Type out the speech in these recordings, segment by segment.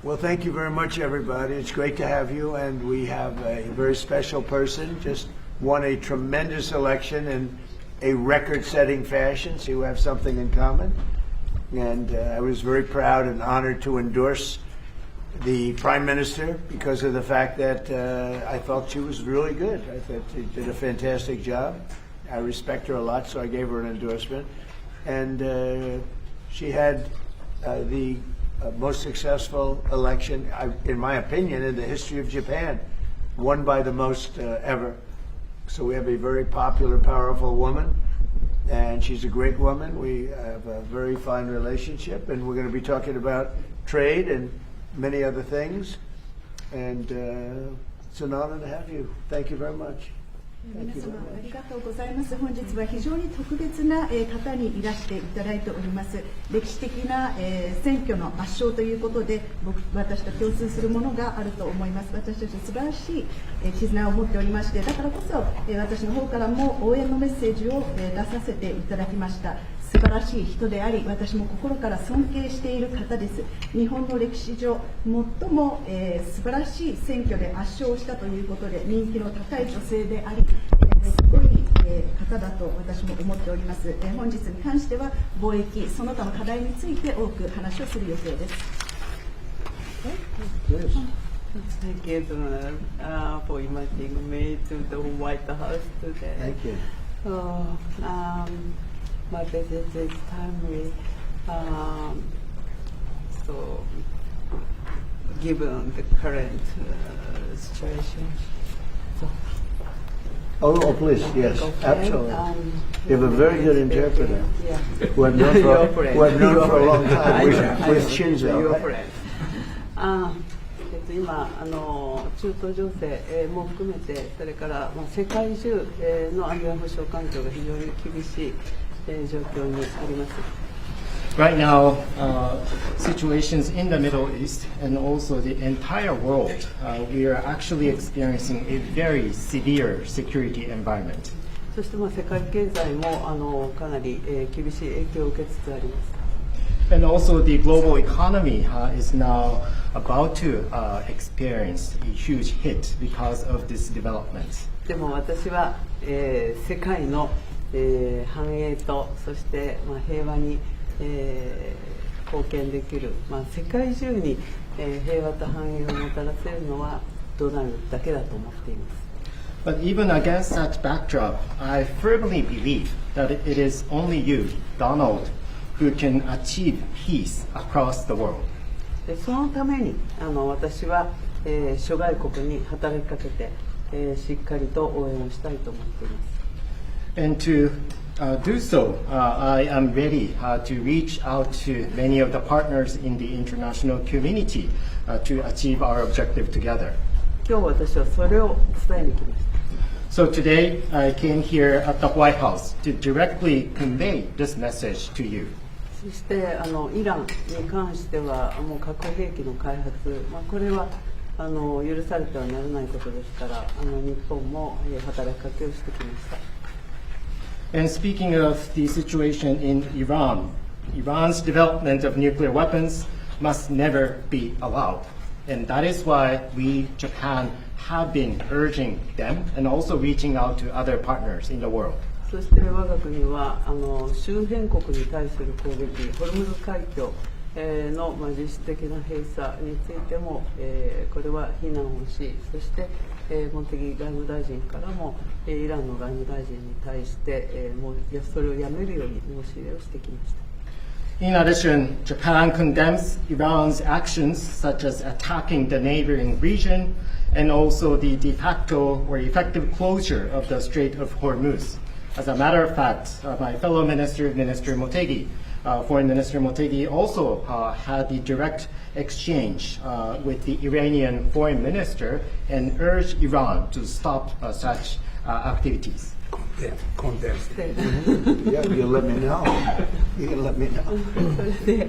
Well, thank you very much, everybody. It's great to have you, and we have a very special person, just won a tremendous election in a record-setting fashion, so you have something in common. And I was very proud and honored to endorse the Prime Minister because of the fact that I felt she was really good. I thought she did a fantastic job. I respect her a lot, so I gave her an endorsement. And she had the most successful election, in my opinion, in the history of Japan, won by the most ever. So we have a very popular, powerful woman, and she's a great woman. We have a very fine relationship, and we're going to be talking about trade and many other things. And it's an honor to have you. Thank you very much. 皆様ありがとうございます。本日は非常に特別な方にいらしていただいております。歴史的な選挙の圧勝ということで、私と共通するものがあると思います。私たち素晴らしい絆を持っておりまして、だからこそ私の方からも応援のメッセージを出させていただきました。素晴らしい人であり、私も心から尊敬している方です。日本の歴史上最も素晴らしい選挙で圧勝したということで人気の高い女性であり、すごい方だと私も思っております。本日に関しては貿易その他の課題について多く話をする予定です。Thank you for inviting me to the White House today. Thank you. My visit is timely, so given the current situation. So, Oh, please, yes, absolutely. You have a very good interpreter. Yeah. Who I've known for a long time with Shinzo. Right? 今中東情勢も含めて、それから世界中の安全保障環境が非常に厳しい状況にあります。Right now, situations in the Middle East and also the entire world, we are actually experiencing a very severe security environment. そして世界経済もかなり厳しい影響を受けつつあります。And also the global economy is now about to experience a huge hit because of this development. でも私は、世界の、繁栄とそして、平和に、貢献できる、世界中に、平和と繁栄をもたらせるのはドナルドだけだと思っています。But even against that backdrop, I firmly believe that it is only you, Donald, who can achieve peace across the world. そのために私は、諸外国に働きかけて、しっかりと応援をしたいと思っています。And to do so, I am ready to reach out to many of the partners in the international community to achieve our objective together. 今日私はそれを伝えに来ました。So today I came here at the White House to directly convey this message to you. そしてイランに関してはもう核兵器の開発、これは許されてはならないことですから日本も働きかけをしてきました。And speaking of the situation in Iran, Iran's development of nuclear weapons must never be allowed. And that is why we, Japan, have been urging them and also reaching out to other partners in the world. そして我が国は周辺国に対する攻撃、ホルムズ海峡の実質的な閉鎖についてもこれは非難をし、そして茂木外務大臣からもイランの外務大臣に対してもうそれをやめるように申し入れをしてきました。In addition, Japan condemns Iran's actions such as attacking the neighboring region and also the de facto or effective closure of the Strait of Hormuz. As a matter of fact, my fellow minister, Minister Motegi, Foreign Minister Motegi, also had the direct exchange with the Iranian foreign minister and urged Iran to stop such activities. Condemn. Yeah, you let me know. You can let me know. それで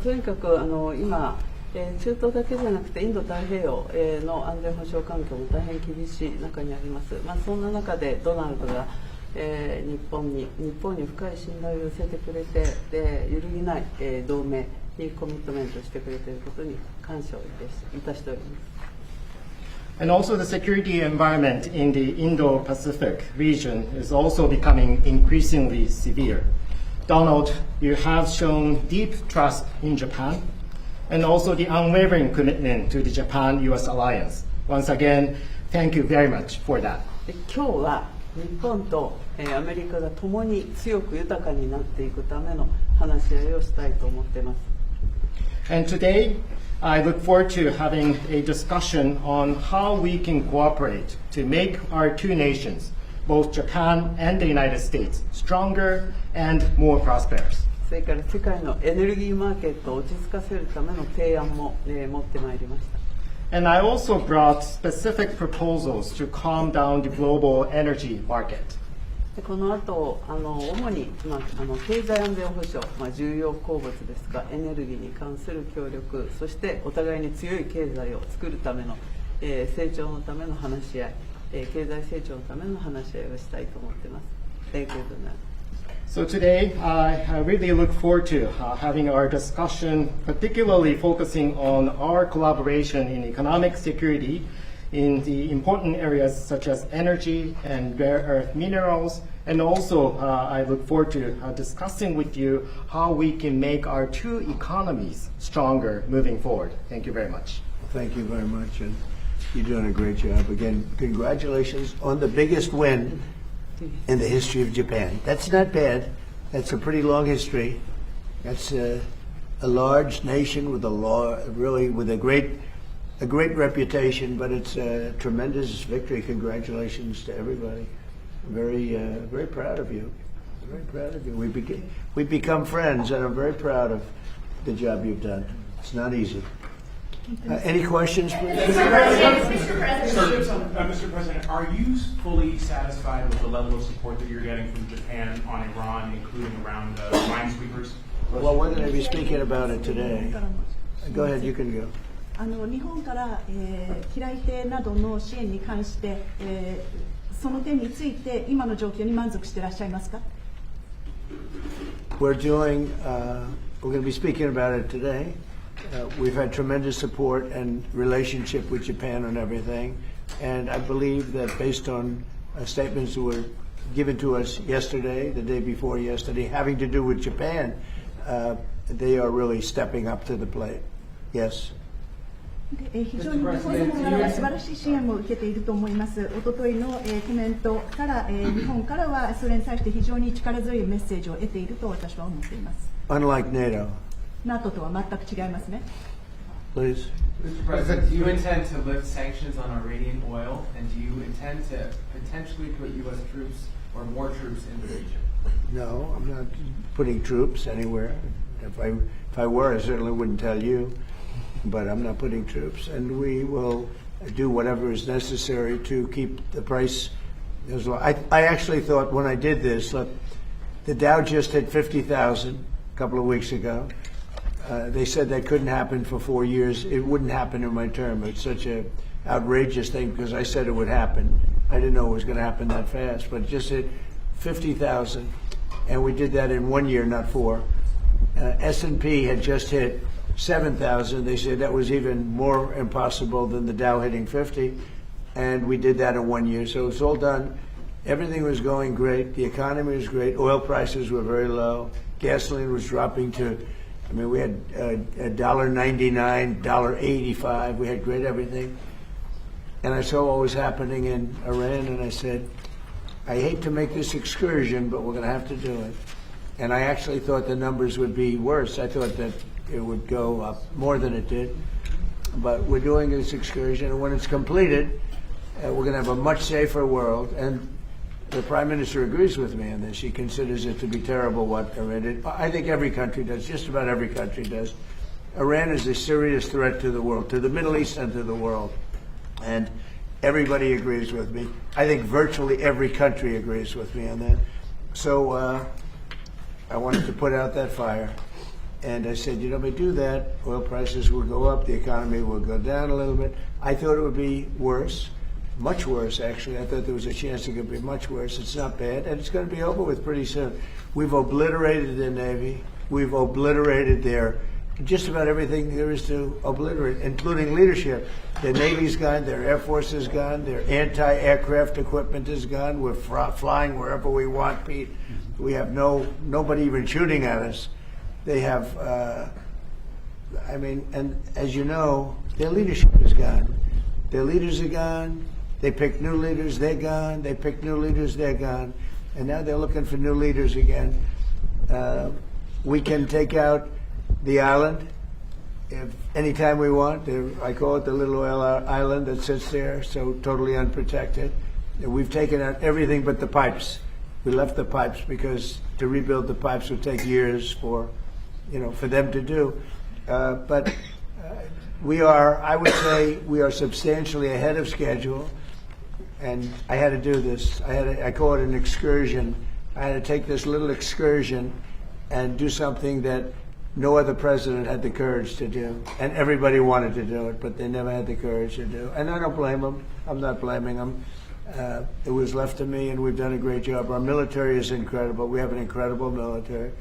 とにかく今中東だけじゃなくてインド太平洋の安全保障環境も大変厳しい中にあります。そんな中でドナルドが日本に深い信頼を寄せてくれて、揺るぎない同盟にコミットメントしてくれていることに感謝をいたしております。And also the security environment in the Indo-Pacific region is also becoming increasingly severe. Donald, you have shown deep trust in Japan and also the unwavering commitment to the Japan-US alliance. Once again, thank you very much for that. 今日は日本とアメリカが共に強く豊かになっていくための話し合いをしたいと思っています。And today, I look forward to having a discussion on how we can cooperate to make our two nations, both Japan and the United States, stronger and more prosperous. それから世界のエネルギーマーケットを落ち着かせるための提案も、持ってまいりました。And I also brought specific proposals to calm down the global energy market. でこの後主に、経済安全保障、重要鉱物ですがエネルギーに関する協力、そしてお互いに強い経済を作るための、成長のための話し合い、経済成長のための話し合いをしたいと思っています。Thank you. So today, I really look forward to having our discussion, particularly focusing on our collaboration in economic security in the important areas such as energy and rare earth minerals. And also, I look forward to discussing with you how we can make our two economies stronger moving forward. Thank you very much. Thank you very much, and you're doing a great job. Again, congratulations on the biggest win in the history of Japan. That's not bad. That's a pretty long history. That's a large nation with a great reputation, but it's a tremendous victory. Congratulations to everybody. Very proud of you. Very proud of you. We've become friends, and I'm very proud of the job you've done. It's not easy. Any questions, please? Mr. President, are you fully satisfied with the level of support that you're getting from Japan on Iran, including around minesweepers? Well, we're going to be speaking about it today. Go ahead, you can go. 日本から、機雷艇などの支援に関して、その点について今の状況に満足していらっしゃいますか？ We're going to be speaking about it today. We've had tremendous support and relationship with Japan on everything, and I believe that based on statements that were given to us yesterday, the day before yesterday, having to do with Japan, they are really stepping up to the plate. Yes. 非常に日本政府から素晴らしい支援も受けていると思います。おとといのコメントから、日本からはそれに対して非常に力強いメッセージを得ていると私は思っています。Unlike NATO. NATO とは全く違いますね。Please. Mr. President, do you intend to lift sanctions on Iranian oil, and do you intend to potentially put U.S. troops or more troops in the region? No, I'm not putting troops anywhere. If I were, I certainly wouldn't tell you. But I'm not putting troops, and we will do whatever is necessary to keep the price as low. I actually thought when I did this, look, the Dow just hit 50,000 a couple of weeks ago. They said that couldn't happen for 4 years. It wouldn't happen in my term. It's such an outrageous thing because I said it would happen. I didn't know it was going to happen that fast, but it just hit 50,000, and we did that in 1 year, not 4. S&P had just hit 7,000. They said that was even more impossible than the Dow hitting 50, and we did that in 1 year. So it's all done. Everything was going great. The economy was great. Oil prices were very low. Gasoline was dropping to, we had $1.99, $1.85. We had great everything. And I saw what was happening in Iran, and I said, I hate to make this excursion, but we're going to have to do it. And I actually thought the numbers would be worse. I thought that it would go up more than it did. But we're doing this excursion, and when it's completed, we're going to have a much safer world. And the Prime Minister agrees with me on this. He considers it to be terrible what Iran did. I think every country does, just about every country does. Iran is a serious threat to the world, to the Middle East and to the world. And everybody agrees with me. I think virtually every country agrees with me on that. So I wanted to put out that fire. And I said, if we do that, oil prices will go up, the economy will go down a little bit. I thought it would be worse, much worse, actually. I thought there was a chance it could be much worse. It's not bad, and it's going to be over with pretty soon. We've obliterated their Navy. We've obliterated their just about everything there is to obliterate, including leadership. The Navy's gone, their Air Force is gone, their anti-aircraft equipment is gone. We're flying wherever we want, Pete. We have nobody even shooting at us. They have, and as you know, their leadership is gone. Their leaders are gone. They pick new leaders, they're gone. They pick new leaders, they're gone. And now they're looking for new leaders again. We can take out the island anytime we want. I call it the little oil island that sits there, so totally unprotected. And we've taken out everything but the pipes. We left the pipes because to rebuild the pipes would take years for them to do. But I would say we are substantially ahead of schedule. And I had to do this. I call it an excursion. I had to take this little excursion and do something that no other president had the courage to do. And everybody wanted to do it, but they never had the courage to do it. And I don't blame them. I'm not blaming them. It was left to me, and we've done a great job. Our military is incredible. We have an incredible military.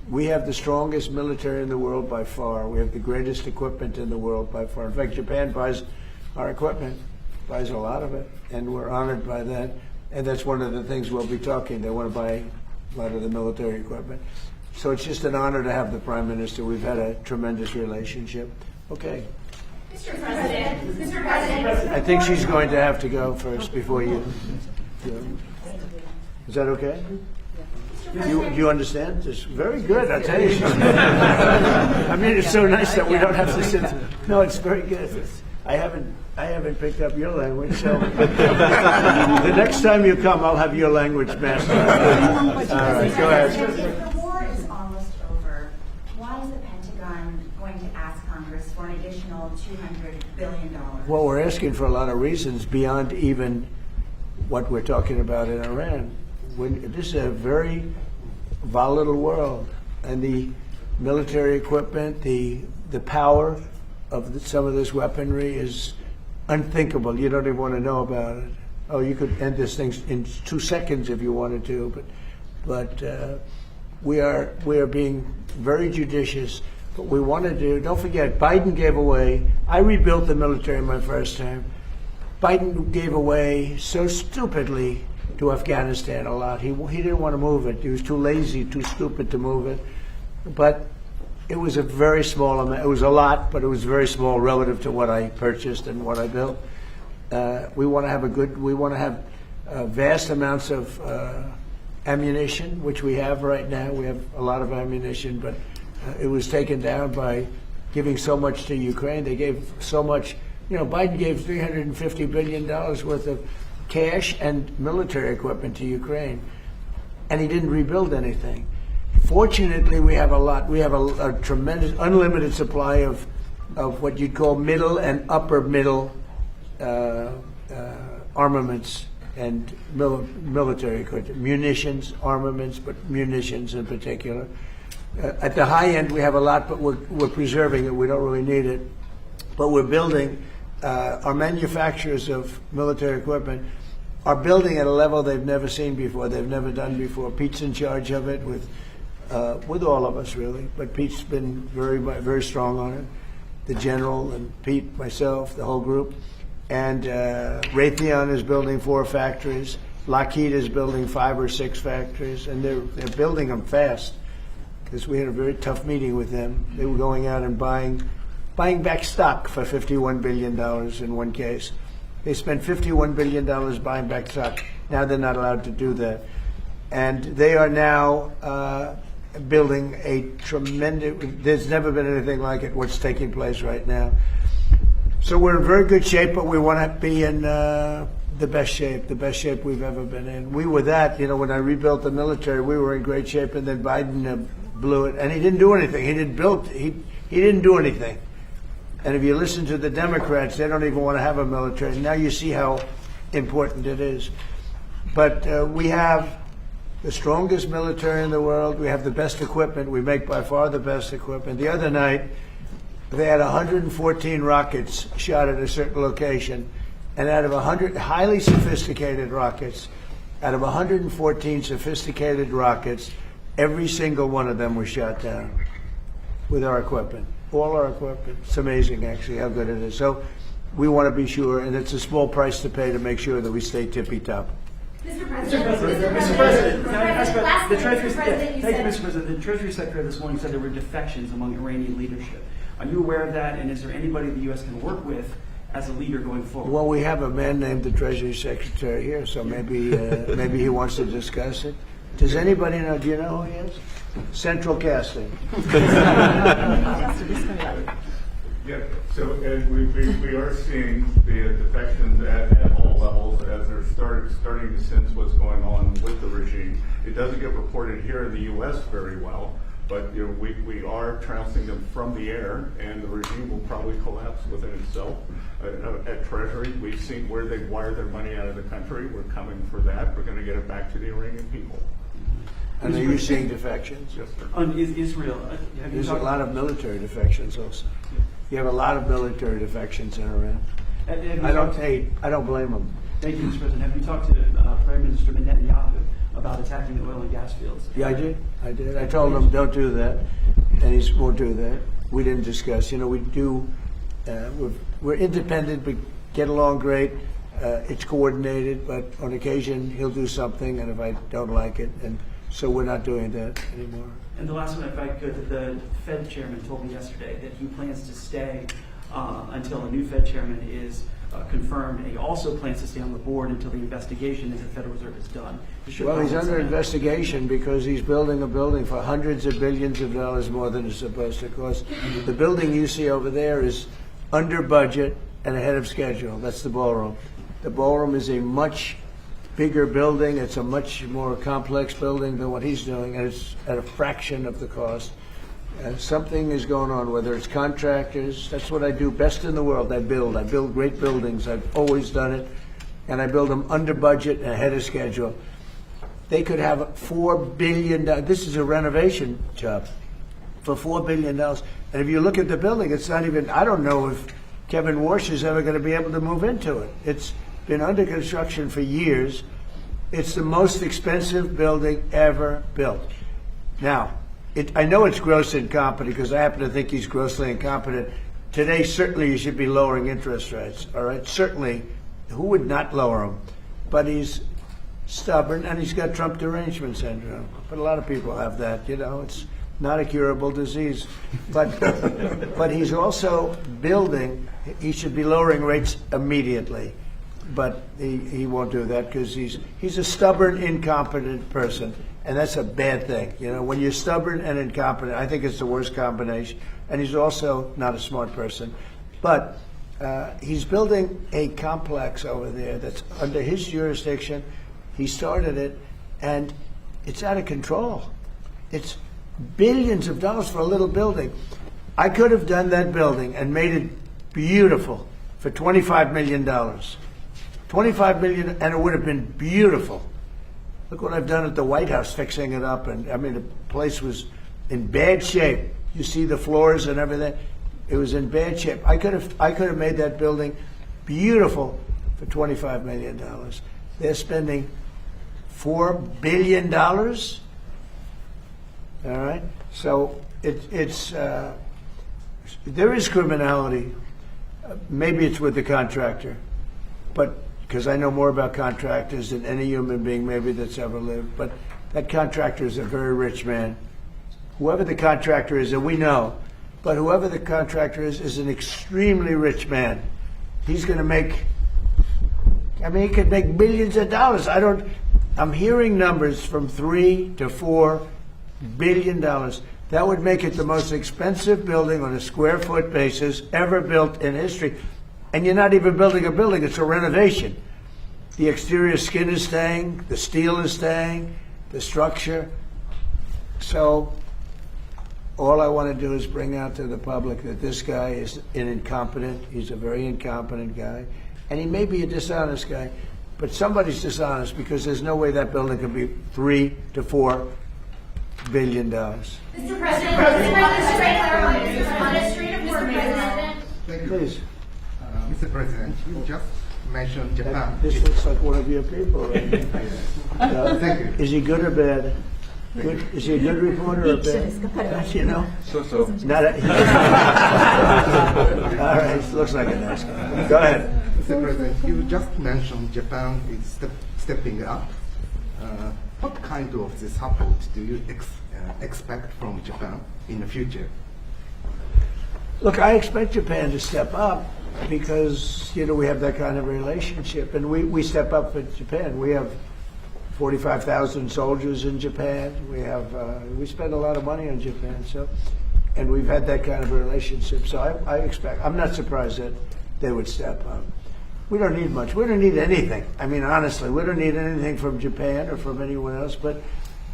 We have the strongest military in the world by far. We have the greatest equipment in the world by far. In fact, Japan buys our equipment, buys a lot of it, and we're honored by that. And that's one of the things we'll be talking. They want to buy a lot of the military equipment. So it's just an honor to have the Prime Minister. We've had a tremendous relationship. Okay. Mr. President. I think she's going to have to go first before you. Is that okay? You understand? It's very good, I tell you. I mean, it's so nice that we don't have to sit. No, it's very good. I haven't picked up your language, so the next time you come, I'll have your language mastered. All right, go ahead. If the war is almost over, why is the Pentagon going to ask Congress for an additional $200 billion? Well, we're asking for a lot of reasons beyond even what we're talking about in Iran. This is a very volatile world, and the military equipment, the power of some of this weaponry is unthinkable. You don't even want to know about it. Oh, you could end this thing in 2 seconds if you wanted to, but we are being very judicious. What we want to do, don't forget, Biden gave away, I rebuilt the military in my first term. Biden gave away so stupidly to Afghanistan a lot. He didn't want to move it. He was too lazy, too stupid to move it. But it was a very small amount. It was a lot, but it was very small relative to what I purchased and what I built. We want to have vast amounts of ammunition, which we have right now. We have a lot of ammunition, but it was taken down by giving so much to Ukraine. They gave so much. Biden gave $350 billion worth of cash and military equipment to Ukraine, and he didn't rebuild anything. Fortunately, we have a lot. We have a tremendous, unlimited supply of what you'd call middle and upper middle armaments and military equipment, munitions, armaments, but munitions in particular. At the high end, we have a lot, but we're preserving it. We don't really need it, but we're building. Our manufacturers of military equipment are building at a level they've never seen before. They've never done before. Pete's in charge of it with all of us, really. But Pete's been very, very strong on it. The general and Pete, myself, the whole group. And Raytheon is building 4 factories. Lockheed is building 5 or 6 factories, and they're building them fast. Because we had a very tough meeting with them. They were going out and buying back stock for $51 billion in one case. They spent $51 billion buying back stock. Now they're not allowed to do that. And they are now building a tremendous, there's never been anything like it, what's taking place right now. So we're in very good shape, but we want to be in the best shape we've ever been in. We were that, when I rebuilt the military, we were in great shape, and then Biden blew it. And he didn't do anything. He didn't do anything. And if you listen to the Democrats, they don't even want to have a military. Now you see how important it is. But we have the strongest military in the world. We have the best equipment. We make by far the best equipment. The other night, they had 114 rockets shot at a certain location. And out of 100 highly sophisticated rockets, out of 114 sophisticated rockets, every single one of them was shot down. with our equipment, all our equipment. It's amazing, actually, how good it is. So we want to be sure, and it's a small price to pay to make sure that we stay tippy-top. Mr. President, can I ask about the Treasury? President, Thank you, Mr. President. The Treasury Secretary this morning said there were defections among Iranian leadership. Are you aware of that? And is there anybody the U.S. can work with as a leader going forward? Well, we have a man named the Treasury Secretary here, so maybe maybe he wants to discuss it. Does anybody know? Do you know who he is? Central Casting. Yeah, so Ed, we are seeing the defections at all levels as they're starting to sense what's going on with the regime. It doesn't get reported here in the U.S. very well, but we are trouncing them from the air, and the regime will probably collapse within itself. At Treasury, we've seen where they've wired their money out of the country. We're coming for that. We're going to get it back to the Iranian people. And are you seeing defections? Yes, sir. On Israel, have you There's a talked lot of military defections also. You have a lot of military defections in Iran. I don't blame them. Thank you, Mr. President. Have you talked to Prime Minister Netanyahu about attacking the oil and gas fields? Yeah, I did. I told him don't do that, and he won't do that. We didn't discuss. You know, we do. We're independent. We get along great. It's coordinated, but on occasion he'll do something, and if I don't like it, and so we're not doing that anymore. And the last one, if I could, the Fed chairman told me yesterday that he plans to stay until a new Fed chairman is confirmed, and he also plans to stay on the board until the investigation into the Federal Reserve is done. Well, he's under investigation because he's building a building for hundreds of billions of dollars more than it's supposed to cost. The building you see over there is under budget and ahead of schedule. That's the ballroom. The ballroom is a much bigger building. It's a much more complex building than what he's doing, and it's at a fraction of the cost. Something is going on, whether it's contractors. That's what I do best in the world. I build great buildings. I've always done it, and I build them under budget and ahead of schedule. They could have $4 billion. This is a renovation job for $4 billion. And if you look at the building, it's not even, I don't know if Kevin Warsh is ever going to be able to move into it. It's been under construction for years. It's the most expensive building ever built. Now, I know it's grossly incompetent because I happen to think he's grossly incompetent. Today, certainly you should be lowering interest rates, all right? Certainly, who would not lower them? But he's stubborn, and he's got Trump derangement syndrome. But a lot of people have that, you know. It's not a curable disease. But he's also building. He should be lowering rates immediately. But he won't do that because he's a stubborn, incompetent person. And that's a bad thing. You know, when you're stubborn and incompetent, I think it's the worst combination. And he's also not a smart person. But he's building a complex over there that's under his jurisdiction. He started it, and it's out of control. It's billions of dollars for a little building. I could have done that building and made it beautiful for $25 million. $25 million, and it would have been beautiful. Look what I've done at the White House, fixing it up, and I mean the place was in bad shape. You see the floors and everything; it was in bad shape. I could have made that building beautiful for $25 million. They're spending $4 billion. All right, so it's there is criminality. Maybe it's with the contractor, but. Because I know more about contractors than any human being maybe that's ever lived. But that contractor is a very rich man. Whoever the contractor is, and we know, but whoever the contractor is an extremely rich man. He's going to make, I mean, he could make billions of dollars. I'm hearing numbers from $3 to $4 billion. That would make it the most expensive building on a square foot basis ever built in history. And you're not even building a building, it's a renovation. The exterior skin is staying, the steel is staying, the structure. So all I want to do is bring out to the public that this guy is an incompetent, he's a very incompetent guy, and he may be a dishonest guy, but somebody's dishonest because there's no way that building could be $3 to $4 billion. Mr. President, Please. Mr. President, you just mentioned Japan. This looks like one of your people, right? Thank you. Is he good or bad? Good. Is he a good reporter or bad? You know? So. Not a, all right, looks like a nice guy. Go ahead. Mr. President, you just mentioned Japan is stepping up. What kind of the support do you expect from Japan in the future? Look, I expect Japan to step up because, we have that kind of relationship. And we step up with Japan. We have 45,000 soldiers in Japan. We spend a lot of money on Japan. And we've had that kind of a relationship. So I'm not surprised that they would step up. We don't need much. We don't need anything. I mean, honestly, we don't need anything from Japan or from anyone else. But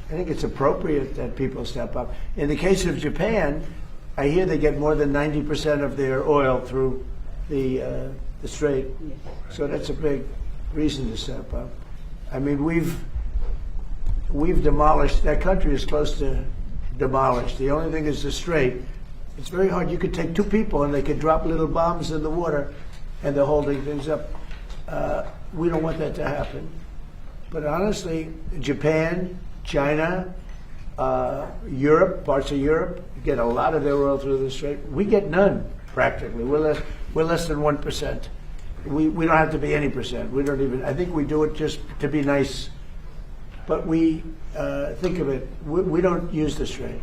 I think it's appropriate that people step up. In the case of Japan, I hear they get more than 90% of their oil through the strait. So that's a big reason to step up. I mean, we've demolished, that country is close to demolished. The only thing is the strait. It's very hard. You could take two people and they could drop little bombs in the water and they're holding things up. We don't want that to happen. But honestly, Japan, China, Europe, parts of Europe, get a lot of their oil through the strait. We get none, practically. We're less than 1%. We don't have to be any percent. We don't even, I think we do it just to be nice. But we think of it, we don't use the strait.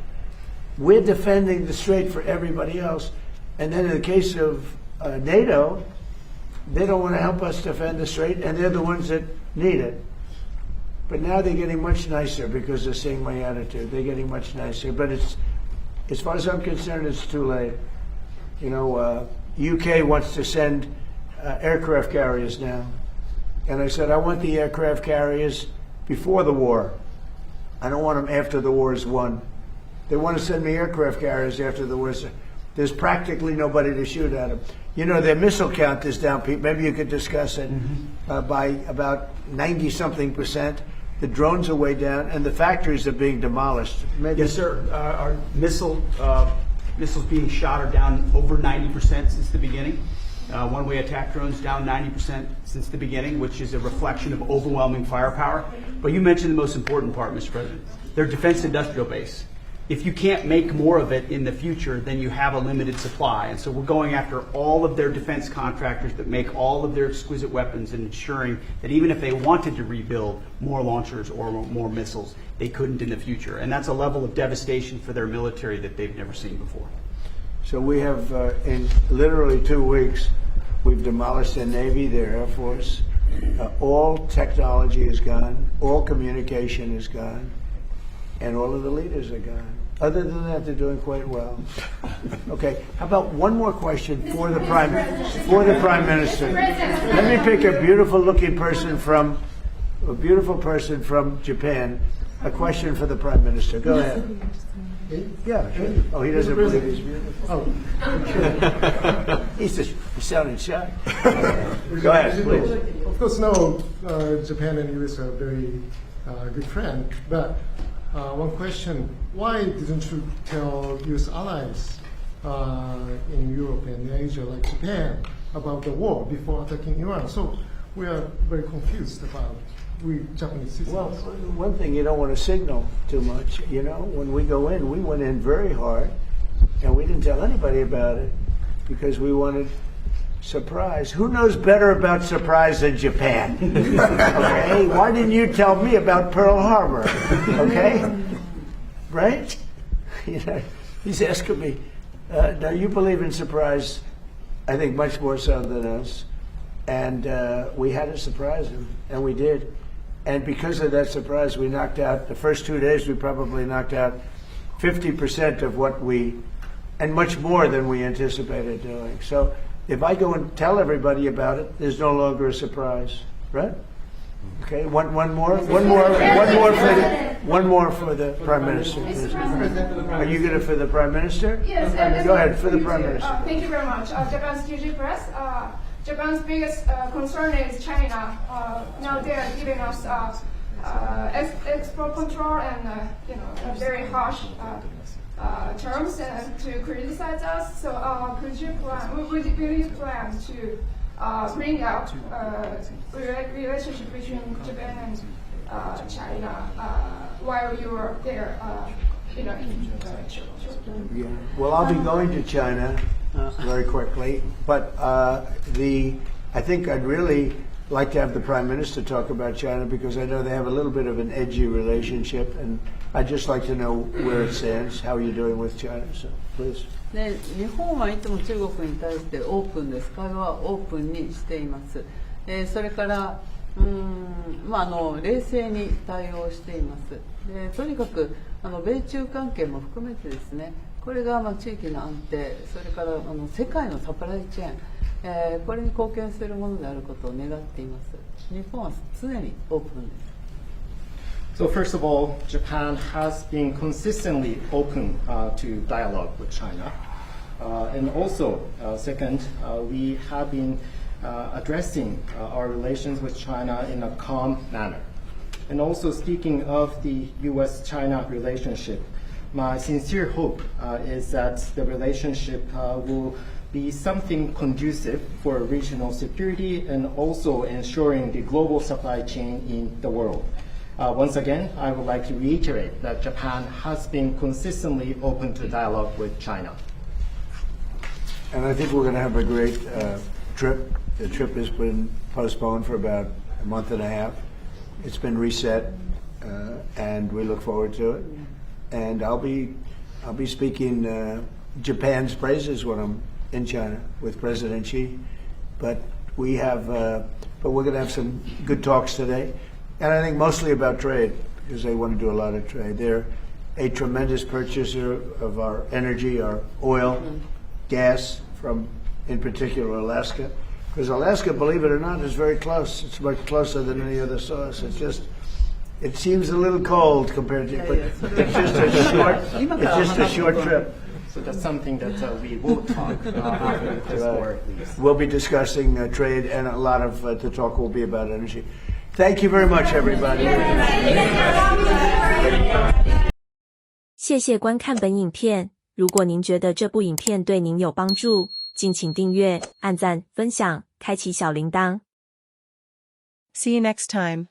We're defending the strait for everybody else. And then in the case of NATO, they don't want to help us defend the strait, and they're the ones that need it. But now they're getting much nicer because they're seeing my attitude. They're getting much nicer. But as far as I'm concerned, it's too late. UK wants to send aircraft carriers now. And I said, I want the aircraft carriers before the war. I don't want them after the war is won. They want to send me aircraft carriers after the war is won. There's practically nobody to shoot at them. Their missile count is down. Maybe you could discuss it by about 90-something%. The drones are way down, and the factories are being demolished. Maybe. Yes, sir. Our missiles being shot are down over 90% since the beginning. One-way attack drones down 90% since the beginning, which is a reflection of overwhelming firepower. But you mentioned the most important part, Mr. President. Their defense industrial base. If you can't make more of it in the future, then you have a limited supply. And so we're going after all of their defense contractors that make all of their exquisite weapons and ensuring that even if they wanted to rebuild more launchers or more missiles, they couldn't in the future. And that's a level of devastation for their military that they've never seen before. So we have, in literally 2 weeks, we've demolished their Navy, their Air Force. All technology is gone. All communication is gone. And all of the leaders are gone. Other than that, they're doing quite well. Okay, how about one more question for the Prime Minister? Let me pick a beautiful-looking person from Japan. A question for the Prime Minister. Go ahead. Yeah, sure. Oh, he doesn't believe he's beautiful. Oh, he's sounding shy. Go ahead, please. Of course, no. Japan and U.S. are very good friends, but. One question, why didn't you tell U.S. allies in Europe and Asia like Japan about the war before attacking Iran? So we are very confused about we Japanese citizens. Well, one thing, you don't want to signal too much. When we go in, we went in very hard, and we didn't tell anybody about it because we wanted surprise. Who knows better about surprise than Japan? Okay, why didn't you tell me about Pearl Harbor? Okay, right? He's asking me. Now you believe in surprise, I think much more so than us, and we had to surprise him, and we did. And because of that surprise, we knocked out the first 2 days. We probably knocked out 50% of what and much more than we anticipated doing. So. If I go and tell everybody about it, there's no longer a surprise, right? Okay, one more for the Prime Minister. Are you going to for the Prime Minister? Yes. Go ahead for the Prime Minister. Thank you very much. Japan's TG Press. Japan's biggest concern is China. Now they are giving us export control and very harsh. Terms to criticize us. So will you plan to bring out relationship between Japan China while you were there. Yeah. Well, I'll be going to China very quickly, but I think I'd really like to have the Prime Minister talk about China because I know they have a little bit of an edgy relationship, and I'd just like to know where it stands, how you're doing with China. So, please. で日本はいつも中国に対してオープンです。会話はオープンにしています。それから冷静に対応しています。でとにかく米中関係も含めてですね、これが地域の安定、それから世界のサプライチェーン、これに貢献するものであることを願っています。日本は常にオープンです。So first of all, Japan has been consistently open to dialogue with China. And also, second, we have been addressing our relations with China in a calm manner. And also speaking of the U.S.-China relationship, my sincere hope is that the relationship will be something conducive for regional security and also ensuring the global supply chain in the world. Once again, I would like to reiterate that Japan has been consistently open to dialogue with China. And I think we're going to have a great trip. The trip has been postponed for about a month and a half. It's been reset, and we look forward to it. And I'll be speaking Japan's praises when I'm in China with President Xi. But we're going to have some good talks today. And I think mostly about trade, because they want to do a lot of trade. They're a tremendous purchaser of our energy, our oil, gas from, in particular, Alaska. Because Alaska, believe it or not, is very close. It's much closer than any other source. It seems a little cold compared to, but it's just a short trip. So that's something that we will talk after this war, at least. We'll be discussing trade, and a lot of the talk will be about energy. Thank you very much, everybody. 谢谢观看本影片。如果您觉得这部影片对您有帮助，敬请订阅、按赞、分享、开启小铃铛。 See you next time.